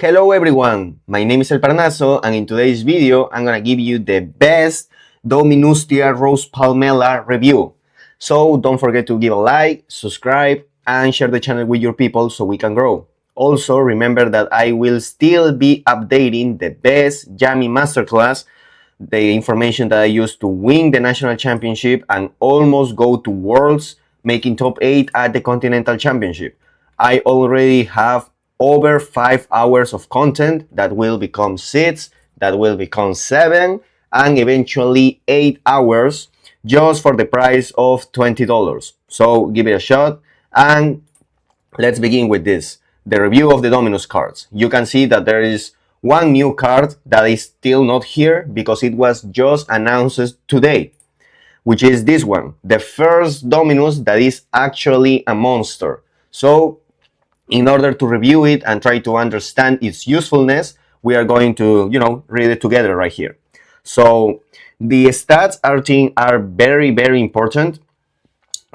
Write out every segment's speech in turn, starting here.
Hello everyone, my name is El Parnaso and in today's video I'm gonna give you the best Dominus Rose Palmella review. So don't forget to give a like, subscribe and share the channel with your people so we can grow. Also remember that I will still be updating the best Yummy Masterclass, the information that I used to win the national championship and almost go to Worlds, making top 8 at the Continental Championship. I already have over 5 hours of content that will become 6, that will become 7, and eventually 8 hours just for the price of $20. So give it a shot and let's begin with this. The review of the Dominus cards. You can see that there is one new card that is still not here because it was just announced today, which is this one, the first Dominus that is actually a monster. So in order to review it and try to understand its usefulness, we are going to, read it together right here. So the stats are very, very important,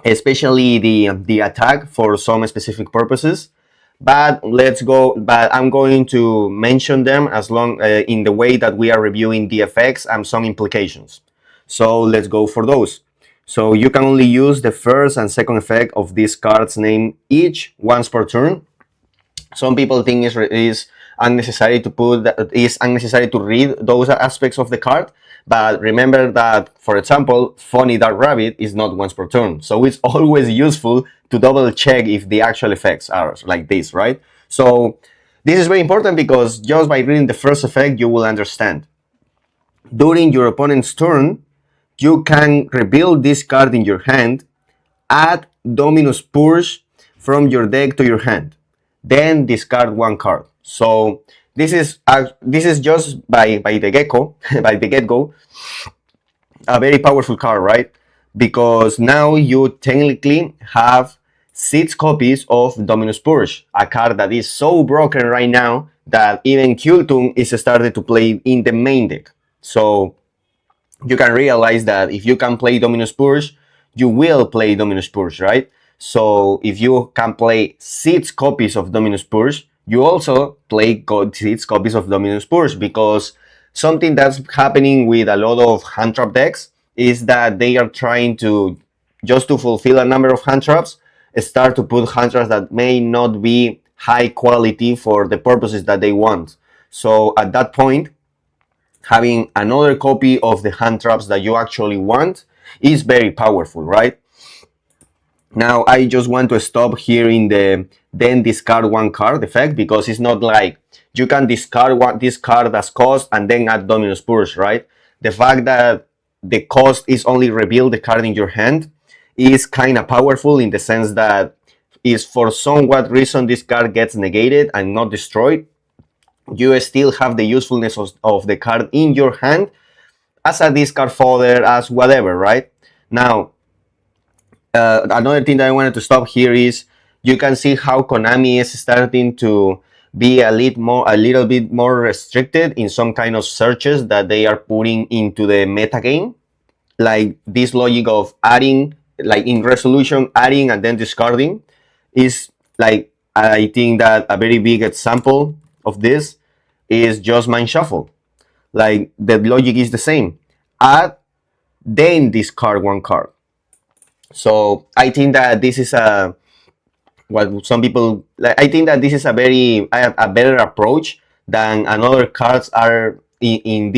especially the attack for some specific purposes. But I'm going to mention them as long in the way that we are reviewing the effects and some implications. So let's go for those. So you can only use the first and second effect of these cards name each once per turn. Some people think is unnecessary to read those aspects of the card, but remember that, for example, Funny Dark Rabbit is not once per turn, so it's always useful to double check if the actual effects are like this, right? So this is very important because just by reading the first effect, you will understand. During your opponent's turn, you can reveal this card in your hand, add Dominus Purge from your deck to your hand, then discard one card. So this is just by the get-go a very powerful card, right? Because now you technically have 6 copies of Dominus Purge, a card that is so broken right now that even Kultun is started to play in the main deck. So you can realize that if you can play Dominus Purge, you will play Dominus Purge, right? So if you can play 6 copies of Dominus Purge, you also play 6 copies of Dominus Purge, because something that's happening with a lot of hand trap decks is that they are trying to, just to fulfill a number of hand traps, start to put hand traps that may not be high quality for the purposes that they want. So at that point, having another copy of the hand traps that you actually want is very powerful, right? Now I just want to stop here in the then discard one card effect, because it's not like you can discard this card as cost and then add Dominus Purge, right? The fact that the cost is only reveal the card in your hand is kind of powerful, in the sense that if for somewhat reason this card gets negated and not destroyed, you still have the usefulness of the card in your hand as a discard fodder, as whatever, right? Now, another thing that I wanted to stop here is you can see how Konami is starting to be a little bit more restricted in some kind of searches that they are putting into the metagame. Like this logic of adding, like in resolution, adding and then discarding is like, I think that a very big example of this is just Mind Shuffle. Like the logic is the same. Add, then discard one card. So I think that this is a better approach than another cards are in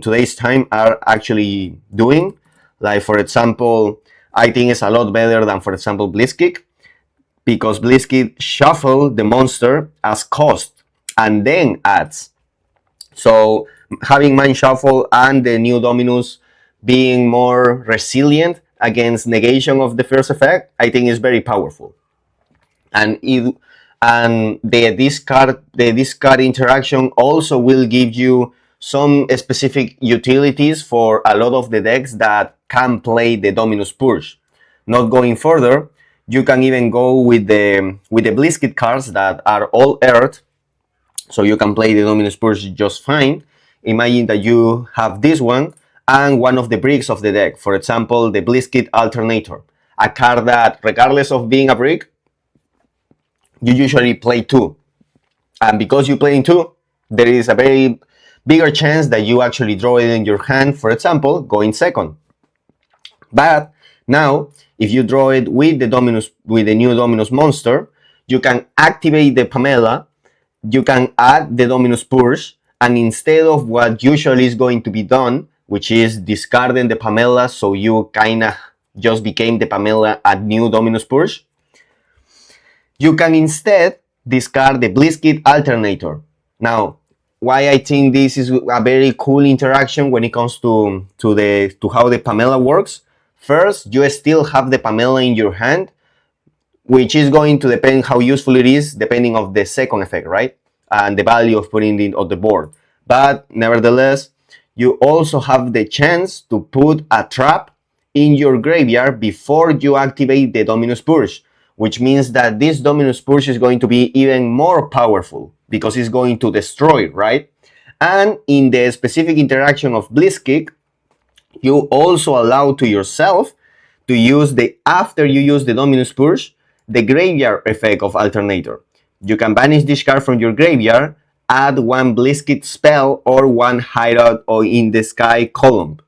today's time are actually doing. Like, for example, I think it's a lot better than, for example, Blitzkick, because Blitzkick shuffle the monster as cost and then adds. So having Mind Shuffle and the new Dominus being more resilient against negation of the first effect, I think is very powerful. And the discard interaction also will give you some specific utilities for a lot of the decks that can play the Dominus Purge. Not going further, you can even go with the Blitzkrieg cards that are all Earth, so you can play the Dominus Purge just fine. Imagine that you have this one and one of the bricks of the deck, for example, the Blitzkrieg Alternator, a card that, regardless of being a brick, you usually play 2. And because you play in 2, there is a very bigger chance that you actually draw it in your hand, for example, going second. But now, if you draw it with the Dominus, with the new Dominus monster, you can activate the Pamela, you can add the Dominus Purge, and instead of what usually is going to be done, which is discarding the Pamela, so you kinda just became the Pamela at new Dominus Purge, you can instead discard the Blitzkrieg Alternator. Now, why I think this is a very cool interaction when it comes to how the Pamela works. First, you still have the Pamela in your hand, which is going to depend how useful it is, depending of the second effect, right? And the value of putting it on the board. But nevertheless, you also have the chance to put a trap in your graveyard before you activate the Dominus Purge, which means that this Dominus Purge is going to be even more powerful because it's going to destroy, right? And in the specific interaction of Blitzkrieg, you also allow to yourself to use after you use the Dominus Purge, the graveyard effect of Alternator. You can banish this card from your graveyard, add one Blitzkrieg spell or one Hideout or in the sky column.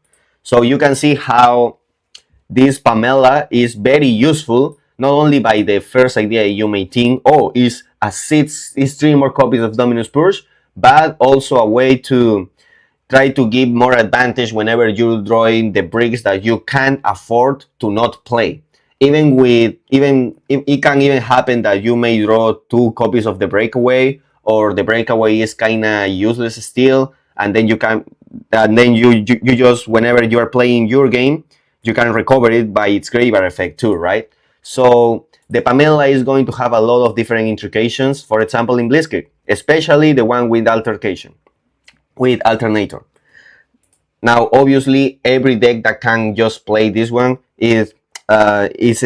So you can see how this Pamela is very useful, not only by the first idea you may think, oh, is 3 more copies of Dominus Purge, but also a way to try to give more advantage whenever you're drawing the bricks that you can't afford to not play. It can even happen that you may draw 2 copies of the breakaway, or the breakaway is kinda useless still, and then you just, whenever you are playing your game, you can recover it by its graveyard effect too, right? So the Pamela is going to have a lot of different intrications, for example in Blitzkrieg, especially the one with Alternator. Now, obviously, every deck that can just play this one is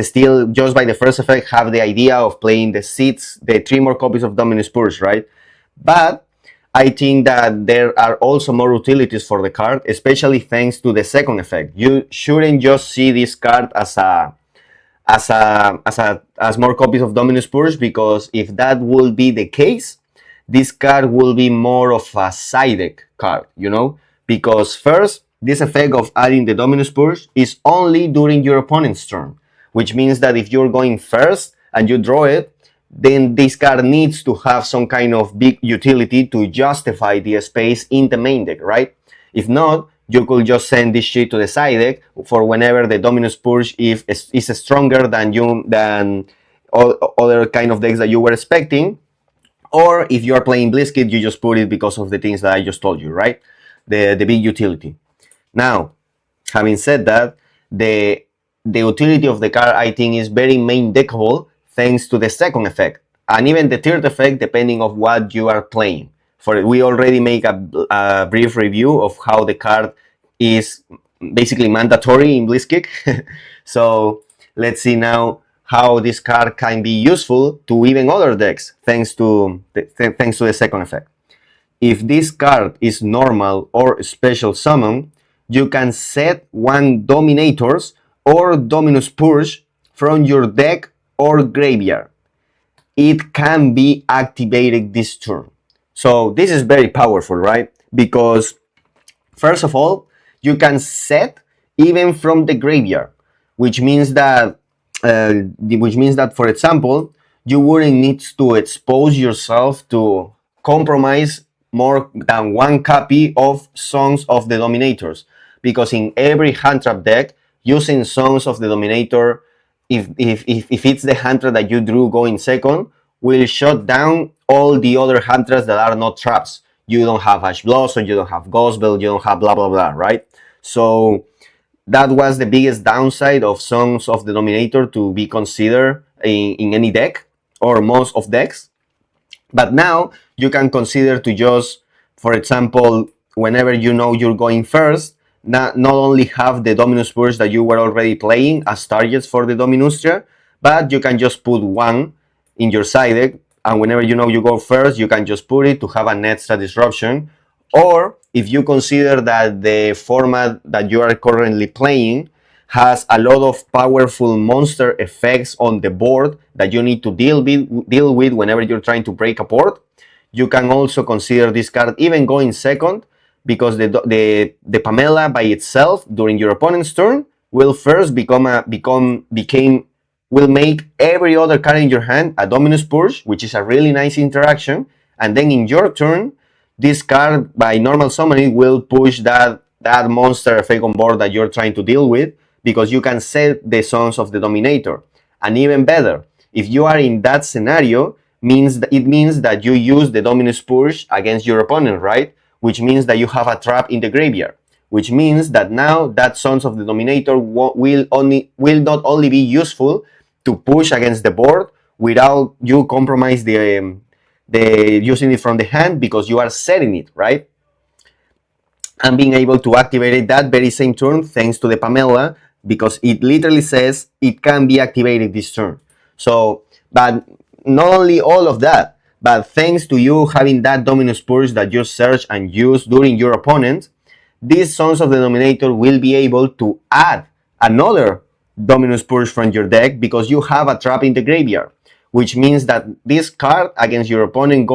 still, just by the first effect, have the idea of playing the 3 more copies of Dominus Purge, right? But I think that there are also more utilities for the card, especially thanks to the second effect. You shouldn't just see this card as more copies of Dominus Purge, because if that will be the case, this card will be more of a side deck card, you know? Because first, this effect of adding the Dominus Purge is only during your opponent's turn, which means that if you're going first and you draw it, then this card needs to have some kind of big utility to justify the space in the main deck, right? If not, you could just send this shit to the side deck for whenever the Dominus Purge is stronger than other kind of decks that you were expecting. Or if you are playing Blitzkrieg, you just put it because of the things that I just told you, right? The big utility. Now, having said that, the utility of the card, I think, is very main deckable thanks to the second effect, and even the third effect, depending on what you are playing. We already make a brief review of how the card is basically mandatory in Blitzkrieg. So let's see now how this card can be useful to even other decks thanks to the second effect. If this card is normal or special summon, you can set 1 Dominators or Dominus Purge from your deck or graveyard. It can be activated this turn. So this is very powerful, right? Because first of all, you can set even from the graveyard, which means that for example, you wouldn't need to expose yourself to compromise more than 1 copy of Songs of the Dominators, because in every hand trap deck, using Songs of the Dominator, if it's the hand trap that you drew going second, will shut down all the other hand traps that are not traps. You don't have Ash Blossom, you don't have Gospel, you don't have blah blah blah, right? So that was the biggest downside of Songs of the Dominator to be considered in any deck, or most of decks. But now you can consider to just, for example, whenever you know you're going first, not only have the Dominus Purge that you were already playing as targets for the Dominustria, but you can just put 1 in your side deck, and whenever you know you go first, you can just put it to have an extra disruption. Or if you consider that the format that you are currently playing has a lot of powerful monster effects on the board that you need to deal with whenever you're trying to break a board, you can also consider this card even going second, because the Pamela by itself during your opponent's turn will first will make every other card in your hand a Dominus Purge, which is a really nice interaction, and then in your turn, this card by normal summoning will push that monster effect on board that you're trying to deal with, because you can set the Sons of the Dominator. And even better, if you are in that scenario, it means that you use the Dominus Purge against your opponent, right? Which means that you have a trap in the graveyard, which means that now that Sons of the Dominator will not only be useful to push against the board without you compromise the using it from the hand, because you are setting it, right? And being able to activate it that very same turn thanks to the Pamela, because it literally says it can be activated this turn. So, but not only all of that, but thanks to you having that Dominus Purge that you search and use during your opponent, these Sons of the Dominator will be able to add another Dominus Purge from your deck, because you have a trap in the graveyard, which means that this card against your opponent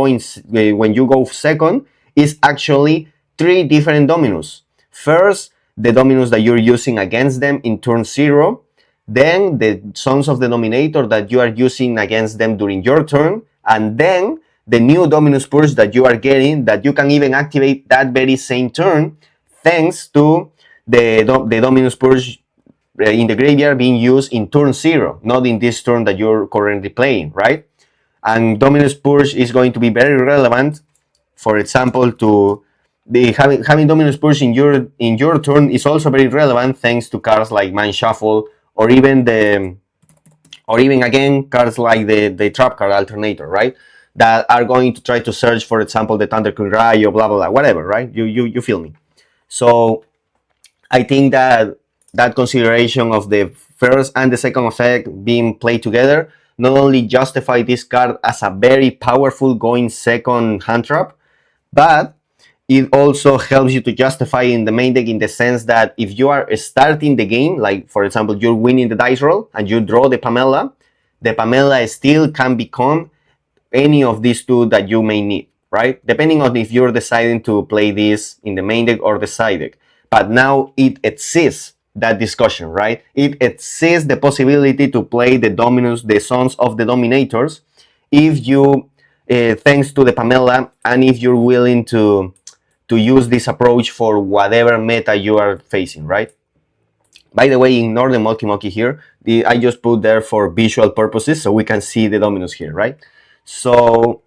when you go second is actually 3 different Dominus. First, the Dominus that you're using against them in turn 0, then the Sons of the Dominator that you are using against them during your turn, and then the new Dominus Purge that you are getting, that you can even activate that very same turn, thanks to the Dominus Purge in the graveyard being used in turn 0, not in this turn that you're currently playing, right? And Dominus Purge is going to be very relevant, for example, to having Dominus Purge in your turn is also very relevant thanks to cards like Mind Shuffle, or even again cards like the Trap card Alternator, right? That are going to try to search, for example, the Thunder King Rayo, blah blah blah, whatever, right? You feel me? So I think that consideration of the first and the second effect being played together not only justify this card as a very powerful going second hand trap, but it also helps you to justify in the main deck, in the sense that if you are starting the game, like for example, you're winning the dice roll and you draw the Pamela still can become any of these 2 that you may need, right? Depending on if you're deciding to play this in the main deck or the side deck. But now it exists, that discussion, right? It exists the possibility to play the Sons of the Dominators, if you, thanks to the Pamela, and if you're willing to use this approach for whatever meta you are facing, right? By the way, ignore the Moki here. I just put there for visual purposes so we can see the Dominus here, right? So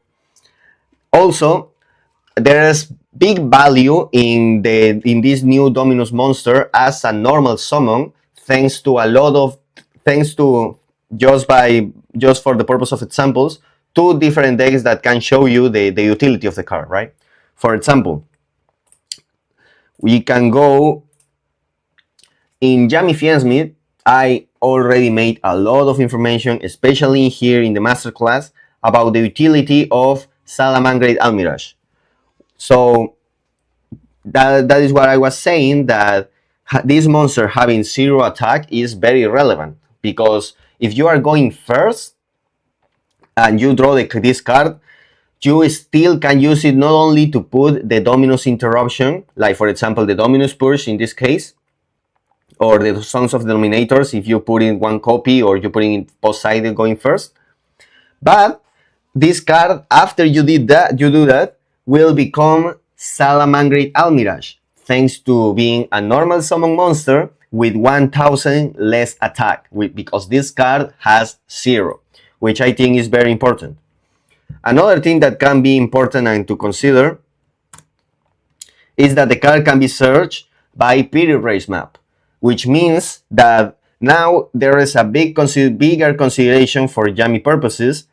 also, there's big value in this new Dominus monster as a normal summon, thanks to just for the purpose of examples, 2 different decks that can show you the utility of the card, right? For example, we can go in Yami Fiensmith. I already made a lot of information, especially here in the masterclass, about the utility of Salamangreat Almirage. So that is what I was saying, that this monster having 0 attack is very relevant, because if you are going first and you draw this card, you still can use it not only to put the Dominus interruption, like for example the Dominus Purge in this case, or the Sons of the Dominators if you put in 1 copy or you put in post-sided going first, but this card, after you do that, will become Salamangreat Almirage, thanks to being a normal summon monster with 1000 less attack, because this card has 0, which I think is very important. Another thing that can be important and to consider is that the card can be searched by period race map, which means that now there is a bigger consideration for Yami purposes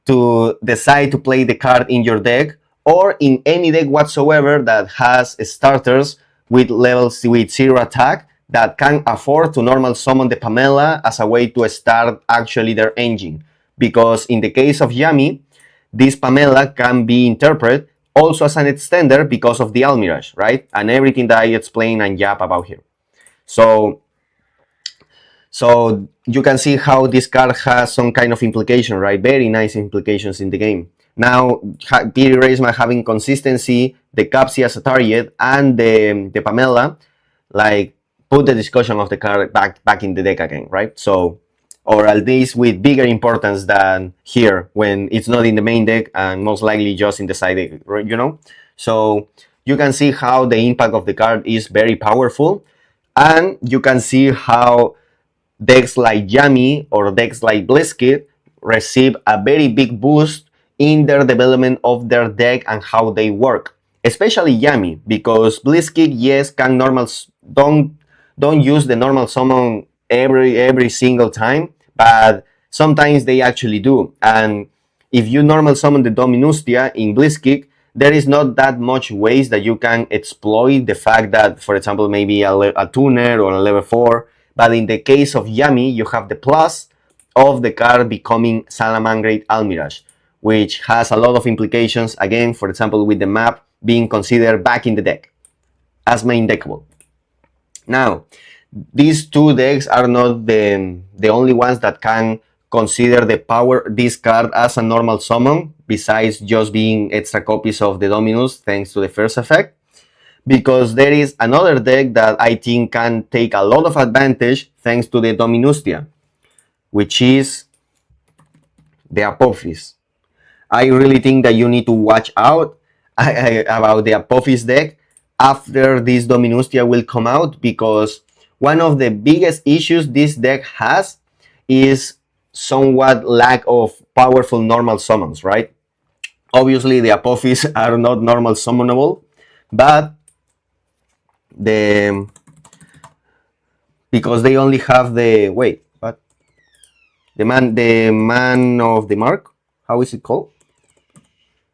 to decide to play the card in your deck, or in any deck whatsoever that has starters with levels with 0 attack that can afford to normal summon the Pamela as a way to start actually their engine. Because in the case of Yami, this Pamela can be interpreted also as an extender because of the Almirage, right? And everything that I explained and yap about here. So you can see how this card has some kind of implication, right? Very nice implications in the game. Now, Piri Reisman having consistency, the Capsi as a target, and the Pamela, like, put the discussion of the card back in the deck again, right? So, or at least with bigger importance than here when it's not in the main deck and most likely just in the side deck, right? You know? So you can see how the impact of the card is very powerful, and you can see how decks like Yami or decks like Blitzkrieg receive a very big boost in their development of their deck and how they work. Especially Yami, because Blitzkrieg, yes, can don't use the normal summon every single time, but sometimes they actually do. And if you normal summon the Dominustia in Blitzkrieg, there is not that much ways that you can exploit the fact that, for example, maybe a tuner or a level 4. But in the case of Yami, you have the plus of the card becoming Salamangreat Almirage, which has a lot of implications, again, for example, with the map being considered back in the deck as main deckable. Now, these two decks are not the only ones that can consider the power this card as a normal summon, besides just being extra copies of the Dominus thanks to the first effect, because there is another deck that I think can take a lot of advantage thanks to the Dominustia, which is the Apophis. I really think that you need to watch out about the Apophis deck after this Dominustia will come out, because one of the biggest issues this deck has is somewhat lack of powerful normal summons, right? Obviously, the Apophis are not normal summonable, but because they only have the the man of the mark. How is it called?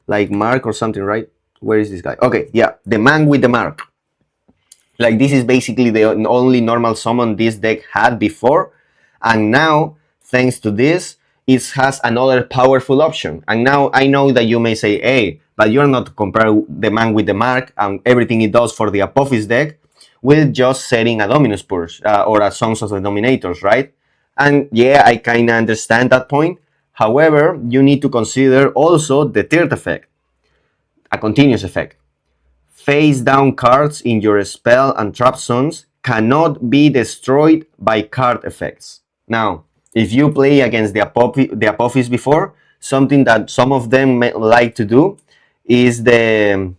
Like mark or something, right? Where is this guy? Okay, yeah, the man with the mark. Like, this is basically the only normal summon this deck had before, and now thanks to this, it has another powerful option. And now I know that you may say, hey, but you're not comparing the man with the mark and everything it does for the Apophis deck with just setting a Dominus Purge or a Songs of the Dominators, right? And yeah, I kind of understand that point. However, you need to consider also the third effect, a continuous effect. Face down cards in your spell and trap zones cannot be destroyed by card effects. Now, if you play against the Apophis before, something that some of them like to do is the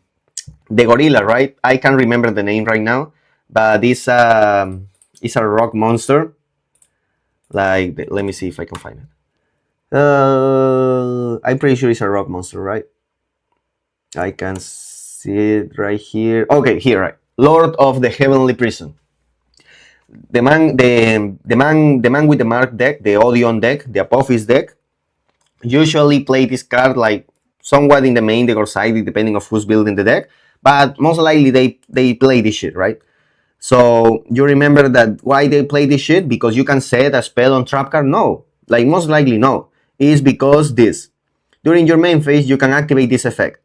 gorilla, right? I can't remember the name right now, but it's a rock monster. Like, let me see if I can find it. I'm pretty sure it's a rock monster, right? I can see it right here. Okay, here, right? Lord of the Heavenly Prison. The man with the mark deck, the Odeon deck, the Apophis deck, usually play this card like somewhat in the main deck or side, depending of who's building the deck. But most likely they play this shit, right? So you remember that why they play this shit? Because you can set a spell on trap card? No. Like, most likely no. It's because this. During your main phase, you can activate this effect.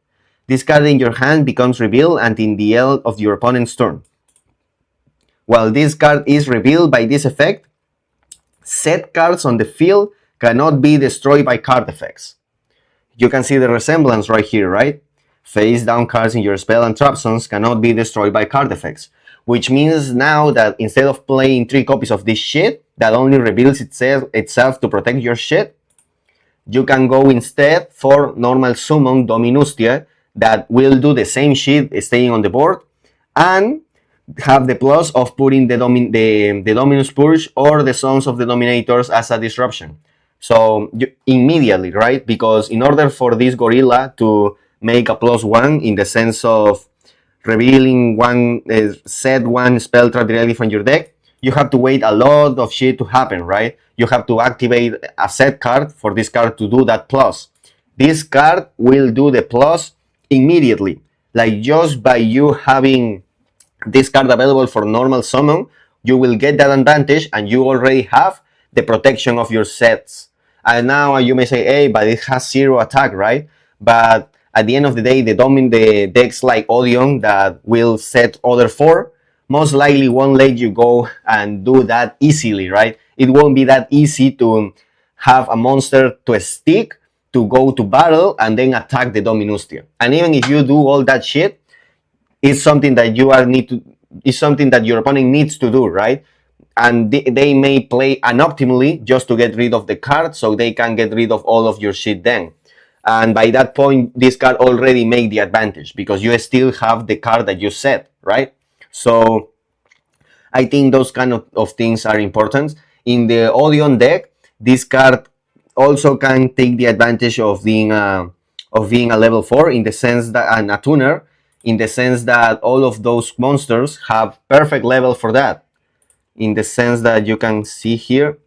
This card in your hand becomes revealed until the end of your opponent's turn. While this card is revealed by this effect, set cards on the field cannot be destroyed by card effects. You can see the resemblance right here, right? Face down cards in your spell and trap zones cannot be destroyed by card effects. Which means now that instead of playing 3 copies of this shit that only reveals itself to protect your shit, you can go instead for normal summon Dominustia that will do the same shit staying on the board and have the plus of putting the Dominus Purge or the Sons of the Dominators as a disruption. So immediately, right? Because in order for this gorilla to make a +1 in the sense of revealing one set one spell trap directly from your deck, you have to wait a lot of shit to happen, right? You have to activate a set card for this card to do that plus. This card will do the plus immediately. Like, just by you having this card available for normal summon, you will get that advantage and you already have the protection of your sets. And now you may say, hey, but it has 0 attack, right? But at the end of the day, the decks like Odeon that will set other 4 most likely won't let you go and do that easily, right? It won't be that easy to have a monster to stick to go to battle and then attack the Dominus tier. And even if you do all that shit, it's something that it's something that your opponent needs to do, right? And they may play unoptimally just to get rid of the card, so they can get rid of all of your shit then. And by that point, this card already made the advantage because you still have the card that you set, right? So I think those kind of things are important. In the Odeon deck, this card also can take the advantage of being a level 4 in the sense that, and a tuner, in the sense that all of those monsters have perfect level for that. In the sense that you can see here,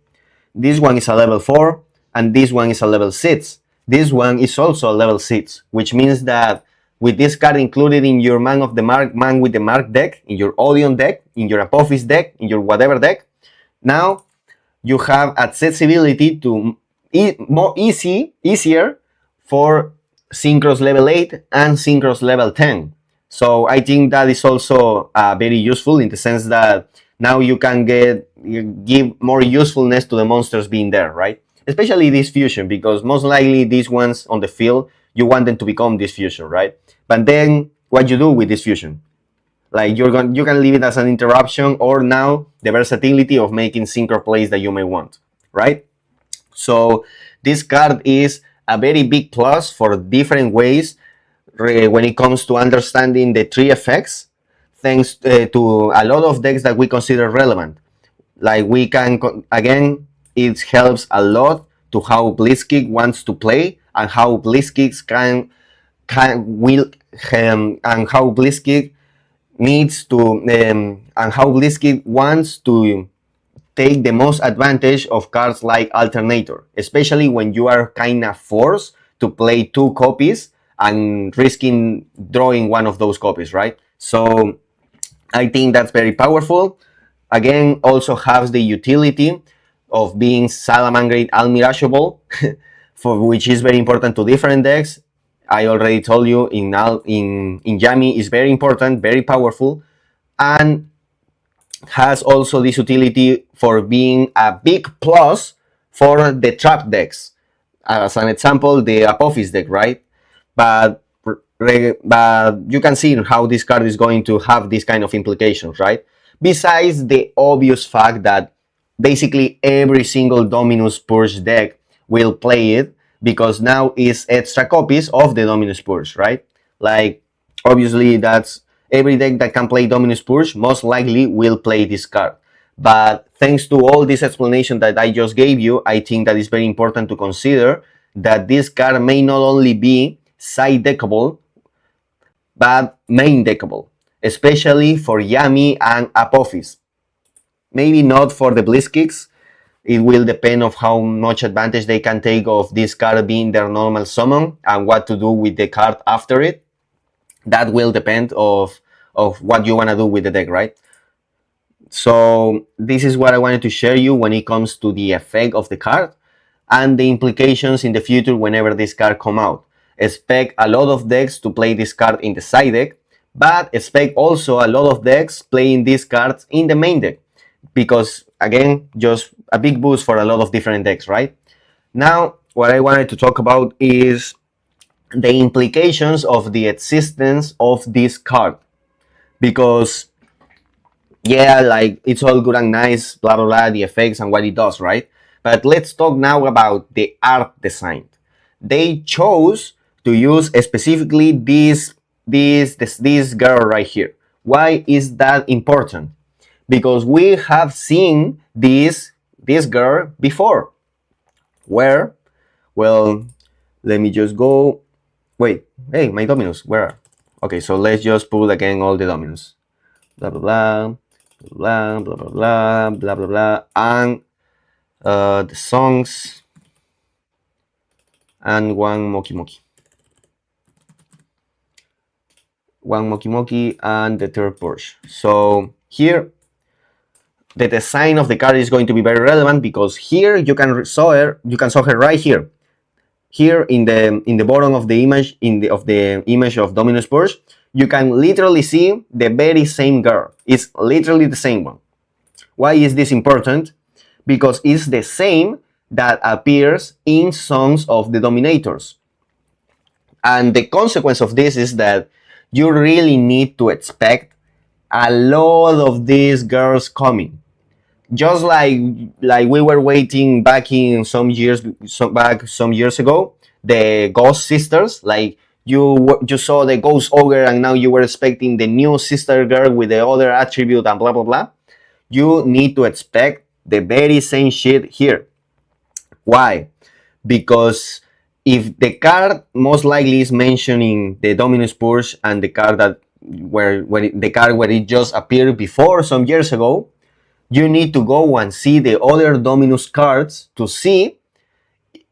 this one is a level 4 and this one is a level 6. This one is also a level 6, which means that with this card included in your Man with the Mark deck, in your Odeon deck, in your Apophis deck, in your whatever deck, now you have accessibility to easier for Synchros level 8 and Synchros level 10. So I think that is also very useful in the sense that now you can give more usefulness to the monsters being there, right? Especially this fusion, because most likely these ones on the field, you want them to become this fusion, right? But then what you do with this fusion? Like you can leave it as an interruption, or now the versatility of making synchro plays that you may want, right? So this card is a very big plus for different ways when it comes to understanding the 3 effects, thanks to a lot of decks that we consider relevant. Like we can, again, it helps a lot to how Blitzkrieg wants to play and how Blitzkrieg and how Blitzkrieg needs to and how Blitzkrieg wants to take the most advantage of cards like Alternator, especially when you are kind of forced to play 2 copies and risking drawing one of those copies, right? So I think that's very powerful. Again, also has the utility of being Salamangreat Almirageable, for which is very important to different decks. I already told you in Yami is very important, very powerful, and has also this utility for being a big plus for the trap decks. As an example, the Apophis deck, right? But you can see how this card is going to have this kind of implications, right? Besides the obvious fact that basically every single Dominus Purge deck will play it, because now is extra copies of the Dominus Purge, right? Like, obviously that's every deck that can play Dominus Purge most likely will play this card. But thanks to all this explanation that I just gave you, I think that it's very important to consider that this card may not only be side deckable, but main deckable, especially for Yami and Apophis. Maybe not for the Blitzkrigs. It will depend on how much advantage they can take of this card being their normal summon and what to do with the card after it. That will depend of what you want to do with the deck, right? So this is what I wanted to share you when it comes to the effect of the card and the implications in the future whenever this card come out. Expect a lot of decks to play this card in the side deck, but expect also a lot of decks playing these cards in the main deck, because again, just a big boost for a lot of different decks, right? Now, what I wanted to talk about is the implications of the existence of this card, because yeah, like it's all good and nice, blah blah blah, the effects and what it does, right? But let's talk now about the art design. They chose to use specifically this girl right here. Why is that important? Because we have seen this girl before. Where? Well, let me just go. Wait, hey, my Dominus, where? Okay, so let's just pull again all the Dominus. Blah blah blah, blah blah blah blah blah blah blah, and the songs and one Moki Moki. One Moki Moki and the third Porsche. So here, the design of the card is going to be very relevant, because here you can saw her right here. Here in the bottom of the image, of the image of Dominus Purge, you can literally see the very same girl. It's literally the same one. Why is this important? Because it's the same that appears in songs of the Dominators. And the consequence of this is that you really need to expect a lot of these girls coming. Just like we were waiting back in some years ago, the Ghost Sisters, like you saw the Ghost Ogre and now you were expecting the new sister girl with the other attribute and blah blah blah. You need to expect the very same shit here. Why? Because if the card most likely is mentioning the Dominus Purge and the card that where it just appeared before some years ago, you need to go and see the other Dominus cards to see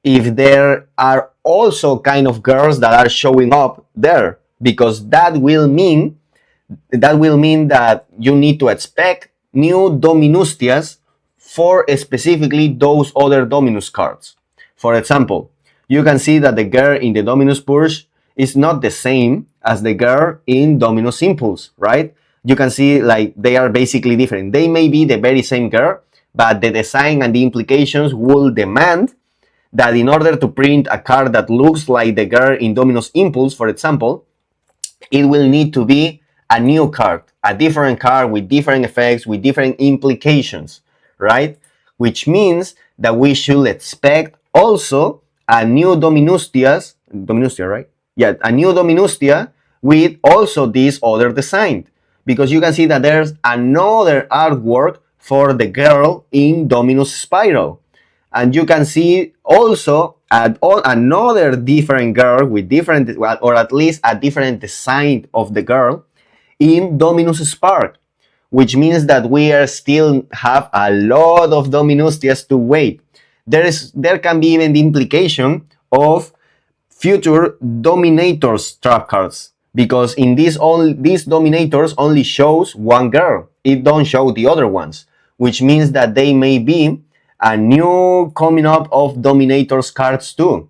if there are also kind of girls that are showing up there, because that will mean that you need to expect new Dominustias for specifically those other Dominus cards. For example, you can see that the girl in the Dominus Purge is not the same as the girl in Dominus Impulse, right? You can see like they are basically different. They may be the very same girl, but the design and the implications will demand that in order to print a card that looks like the girl in Dominus Impulse, for example, it will need to be a new card, a different card with different effects, with different implications, right? Which means that we should expect also a new Dominustia, right? Yeah, a new Dominustia with also this other design. Because you can see that there's another artwork for the girl in Dominus Spiral. And you can see also another different girl with different, or at least a different design of the girl in Dominus Spark, which means that we are still have a lot of Dominustias to wait. There can be even the implication of future Dominators trap cards, because in these Dominators only shows one girl. It don't show the other ones, which means that they may be a new coming up of Dominators cards too,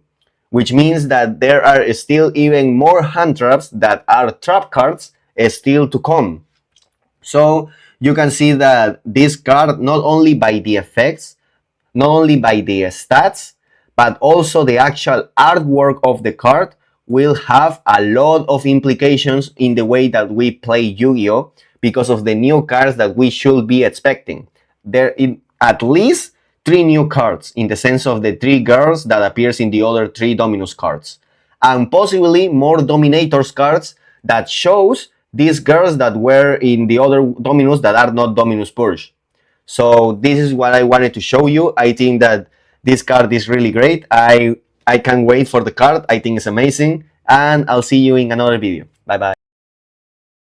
which means that there are still even more hand traps that are trap cards still to come. So you can see that this card, not only by the effects, not only by the stats, but also the actual artwork of the card will have a lot of implications in the way that we play Yu-Gi-Oh! Because of the new cards that we should be expecting. There is at least 3 new cards in the sense of the 3 girls that appears in the other 3 Dominus cards. And possibly more Dominators cards that shows these girls that were in the other Dominus that are not Dominus Purge. So this is what I wanted to show you. I think that this card is really great. I can't wait for the card. I think it's amazing. And I'll see you in another video. Bye bye.